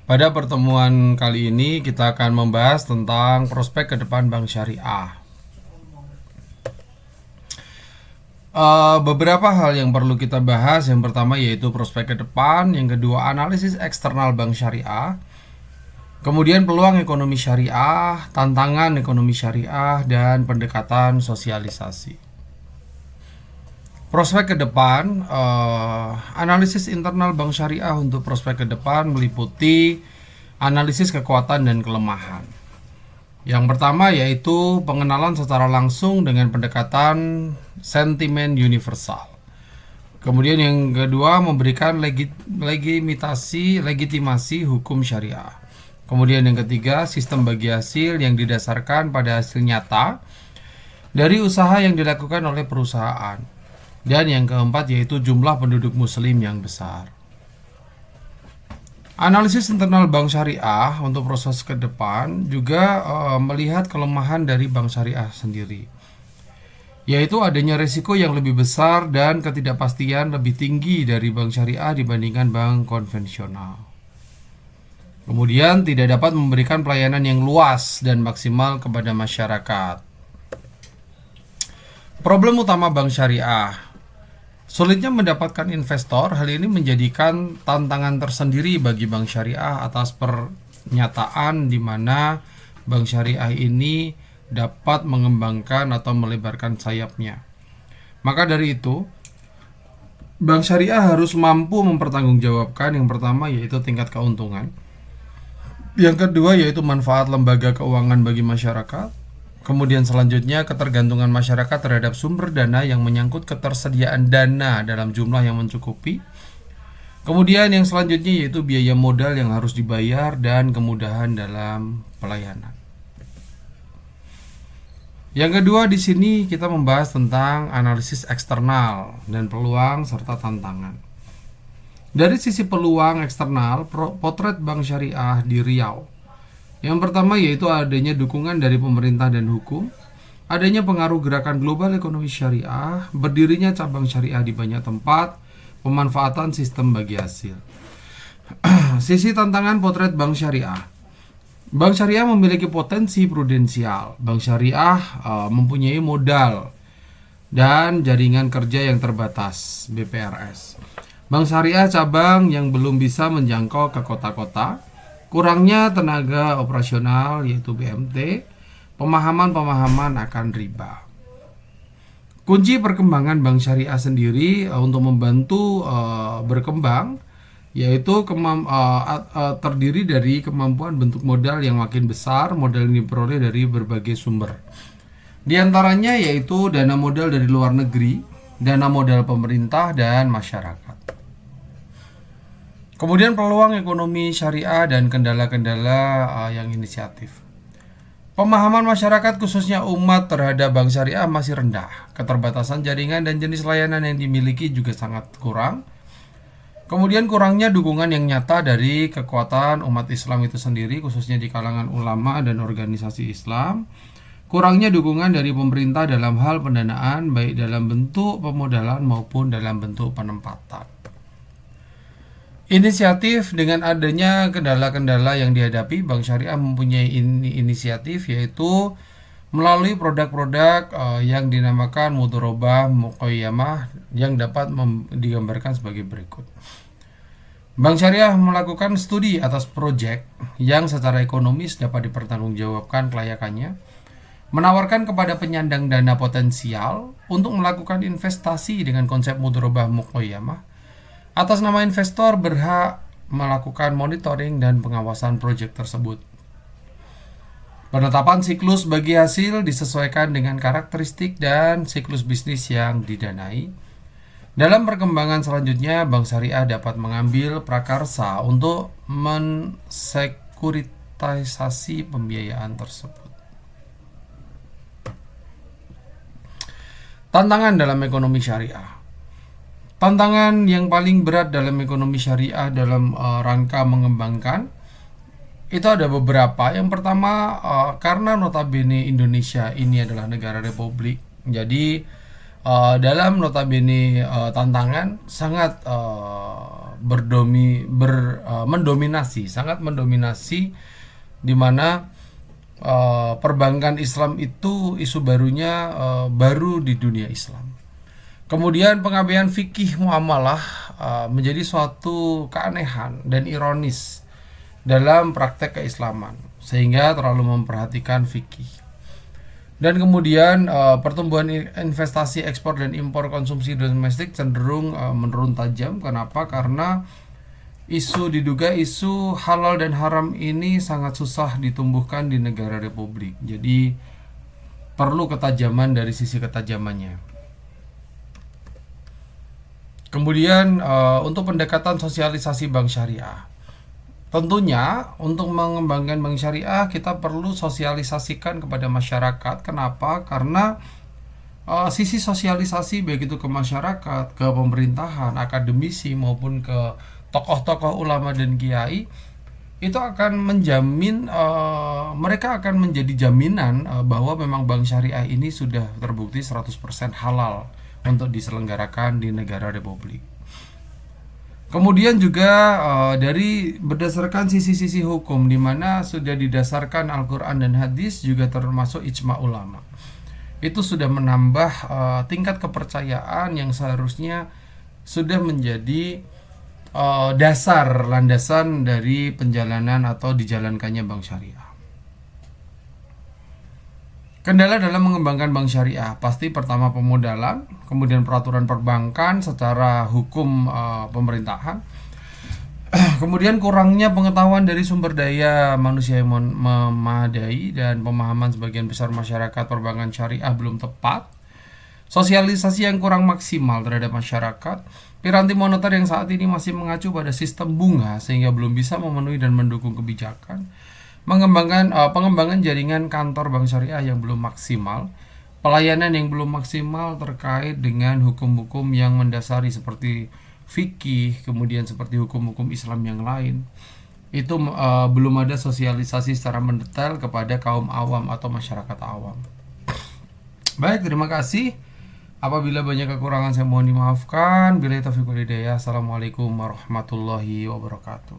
Pada pertemuan kali ini kita akan membahas tentang prospek ke depan bank syariah. Beberapa hal yang perlu kita bahas. Yang pertama yaitu prospek ke depan, yang kedua analisis eksternal bank syariah, kemudian peluang ekonomi syariah, tantangan ekonomi syariah, dan pendekatan sosialisasi. Prospek ke depan, analisis internal bank syariah untuk prospek ke depan meliputi analisis kekuatan dan kelemahan. Yang pertama yaitu pengenalan secara langsung dengan pendekatan sentimen universal. Kemudian yang kedua memberikan legitimasi hukum syariah. Kemudian yang ketiga sistem bagi hasil yang didasarkan pada hasil nyata dari usaha yang dilakukan oleh perusahaan. Dan yang keempat yaitu jumlah penduduk muslim yang besar. Analisis internal bank syariah untuk proses ke depan juga melihat kelemahan dari bank syariah sendiri, yaitu adanya risiko yang lebih besar dan ketidakpastian lebih tinggi dari bank syariah dibandingkan bank konvensional. Kemudian tidak dapat memberikan pelayanan yang luas dan maksimal kepada masyarakat. Problem utama bank syariah: sulitnya mendapatkan investor. Hal ini menjadikan tantangan tersendiri bagi bank syariah atas pernyataan di mana bank syariah ini dapat mengembangkan atau melebarkan sayapnya. Maka dari itu, bank syariah harus mampu mempertanggungjawabkan yang pertama yaitu tingkat keuntungan, yang kedua yaitu manfaat lembaga keuangan bagi masyarakat, kemudian selanjutnya ketergantungan masyarakat terhadap sumber dana yang menyangkut ketersediaan dana dalam jumlah yang mencukupi. Kemudian yang selanjutnya yaitu biaya modal yang harus dibayar dan kemudahan dalam pelayanan. Yang kedua di sini kita membahas tentang analisis eksternal dan peluang serta tantangan. Dari sisi peluang eksternal, potret bank syariah di Riau. Yang pertama yaitu adanya dukungan dari pemerintah dan hukum, adanya pengaruh gerakan global ekonomi syariah, berdirinya cabang syariah di banyak tempat, pemanfaatan sistem bagi hasil. Sisi tantangan potret bank syariah. Bank syariah memiliki potensi prudensial. Bank syariah mempunyai modal dan jaringan kerja yang terbatas, BPRS. Bank syariah cabang yang belum bisa menjangkau ke kota-kota, kurangnya tenaga operasional yaitu BMT, pemahaman akan riba. Kunci perkembangan bank syariah sendiri untuk membantu berkembang yaitu terdiri dari kemampuan bentuk modal yang makin besar. Modal ini diperoleh dari berbagai sumber. Di antaranya yaitu dana modal dari luar negeri, dana modal pemerintah dan masyarakat. Kemudian peluang ekonomi syariah dan kendala-kendala yang inisiatif. Pemahaman masyarakat khususnya umat terhadap bank syariah masih rendah. Keterbatasan jaringan dan jenis layanan yang dimiliki juga sangat kurang. Kemudian kurangnya dukungan yang nyata dari kekuatan umat Islam itu sendiri, khususnya di kalangan ulama dan organisasi Islam. Kurangnya dukungan dari pemerintah dalam hal pendanaan, baik dalam bentuk pemodalan maupun dalam bentuk penempatan. Inisiatif. Dengan adanya kendala-kendala yang dihadapi, bank syariah mempunyai inisiatif yaitu melalui produk-produk yang dinamakan mudharabah muqayyamah yang dapat digambarkan sebagai berikut. Bank syariah melakukan studi atas proyek yang secara ekonomis dapat dipertanggungjawabkan kelayakannya, menawarkan kepada penyandang dana potensial untuk melakukan investasi dengan konsep mudharabah muqayyamah. Atas nama investor berhak melakukan monitoring dan pengawasan proyek tersebut. Penetapan siklus bagi hasil disesuaikan dengan karakteristik dan siklus bisnis yang didanai. Dalam perkembangan selanjutnya, bank syariah dapat mengambil prakarsa untuk mensekuritisasi pembiayaan tersebut. Tantangan dalam ekonomi syariah. Tantangan yang paling berat dalam ekonomi syariah dalam rangka mengembangkan itu ada beberapa. Yang pertama, karena notabene Indonesia ini adalah negara republik, jadi dalam notabene tantangan sangat mendominasi, sangat mendominasi, di mana perbankan Islam itu isu barunya baru di dunia Islam. Kemudian pengabaian fikih muamalah menjadi suatu keanehan dan ironis dalam praktek keislaman, sehingga terlalu memperhatikan fikih. Dan kemudian pertumbuhan investasi ekspor dan impor konsumsi domestik cenderung menurun tajam. Kenapa? Karena diduga isu halal dan haram ini sangat susah ditumbuhkan di negara republik. Jadi perlu ketajaman dari sisi ketajamannya. Kemudian untuk pendekatan sosialisasi bank syariah. Tentunya untuk mengembangkan bank syariah kita perlu sosialisasikan kepada masyarakat. Kenapa? Karena sisi sosialisasi baik itu ke masyarakat, ke pemerintahan, akademisi maupun ke tokoh-tokoh ulama dan kiai, itu akan menjamin, mereka akan menjadi jaminan bahwa memang bank syariah ini sudah terbukti 100% halal untuk diselenggarakan di negara republik. Kemudian juga dari berdasarkan sisi-sisi hukum, di mana sudah didasarkan Al-Quran dan hadis, juga termasuk ijma ulama. Itu sudah menambah tingkat kepercayaan yang seharusnya sudah menjadi dasar landasan dari penjalanan atau dijalankannya bank syariah. Kendala dalam mengembangkan bank syariah pasti pertama pemodalan, kemudian peraturan perbankan secara hukum pemerintahan, kemudian kurangnya pengetahuan dari sumber daya manusia yang memadai, dan pemahaman sebagian besar masyarakat perbankan syariah belum tepat, sosialisasi yang kurang maksimal terhadap masyarakat, piranti moneter yang saat ini masih mengacu pada sistem bunga sehingga belum bisa memenuhi dan mendukung kebijakan, pengembangan jaringan kantor bank syariah yang belum maksimal, pelayanan yang belum maksimal terkait dengan hukum-hukum yang mendasari seperti fikih, kemudian seperti hukum-hukum Islam yang lain. Itu belum ada sosialisasi secara mendetail kepada kaum awam atau masyarakat awam. Baik, terima kasih. Apabila banyak kekurangan saya mohon dimaafkan. Billahi taufiq wal hidayah. Assalamualaikum warahmatullahi wabarakatuh.